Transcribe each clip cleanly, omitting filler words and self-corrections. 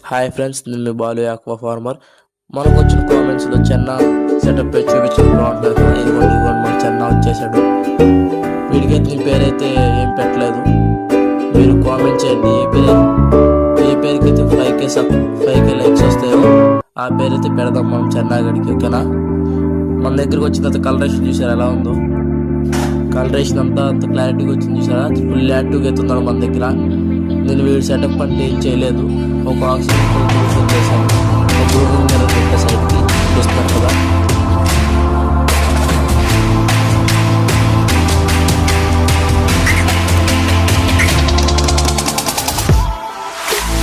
Hi friends, నేను మీ Balu aqua farmer. మనకు వచ్చిన కామెంట్స్లో చెన్న సెటప్ పేరు చూపించడం బాగుంటుంది కదా. ఇదిగోండి మన చెన్న వచ్చేసాడు. వీడికైతే నీ పేరైతే ఏం పెట్టలేదు, మీరు కామెంట్ చేయండి ఏ పేరుకైతే 5K లైక్స్ వస్తాయో ఆ పేరైతే పెడదాం మనం చెన్నాగడికి, ఓకేనా. మన దగ్గరికి వచ్చిన తర్వాత కలరేషన్ చూసారా ఎలా ఉందో, కలరేషన్ అంతా అంత క్లారిటీగా వచ్చింది చూసారా, ఫుల్ యాక్టివ్గా అవుతున్నాడు మన దగ్గర. నేను వీడి సెటప్ అంటే ఏం చేయలేదు, ఒక ఆక్సిజన్ చేశాను, ఒక గ్రూమింగ్ మిర్రర్ పెట్టే సైడ్కి చూస్తాను కదా.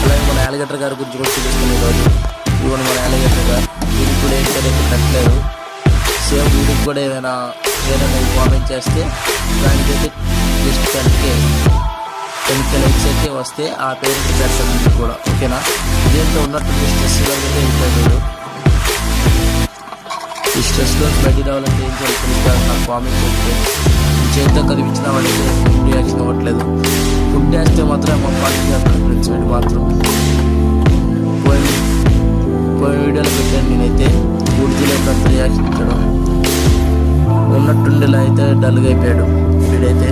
అలాగే మన యాలిగేటర్ గారి గురించి కూడా చూపిస్తాను ఈరోజు. ఇవ్వండి మన యాలిగేటర్ గారు, వీడికి కూడా ఏం అయితే పెట్టలేదు. సేమ్ వీడికి కూడా ఏదైనా కామెంట్ చేస్తే దానికైతే జస్ట్ 10K లైక్స్ అయితే వస్తే ఆ పేరెంట్ పెడతాను మీకు కూడా, ఓకేనా. ఇదేంటో ఉన్నట్టు స్ట్రెస్గా వెళ్ళిపోయాడు. ఈ స్ట్రెస్లో బయటికి రావాలంటే ఏం చేయాలి నాకు కామెంట్ చేస్తే చేతితో కనిపించిన వాళ్ళకి రియాక్షన్ అవ్వట్లేదు. ఫుడ్ వేస్తే మాత్రం మా పార్టీ చేస్తాను ఫ్రెండ్స్. వీడు మాత్రం పోయిన వీడియోలో పెట్టాను నేనైతే పూర్తిలో రియాక్షన్ ఇచ్చడం ఉన్నట్టుండేలా అయితే డల్గా అయిపోయాడు వీడైతే.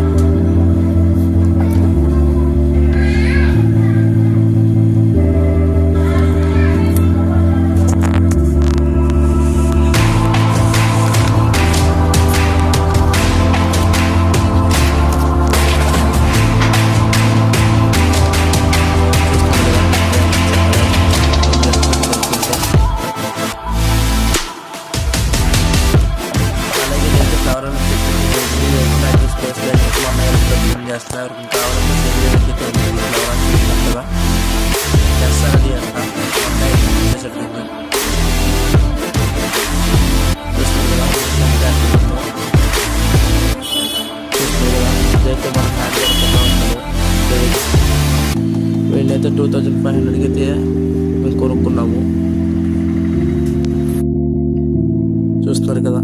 చేస్తున్నారు కావాలంటే చేస్తానది వీళ్ళైతే 2500 అయితే మేము కొనుక్కున్నాము, చూస్తున్నారు కదా.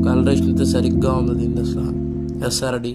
కలరేషన్ అయితే సరిగ్గా ఉంది దీన్ని అసలు. SRD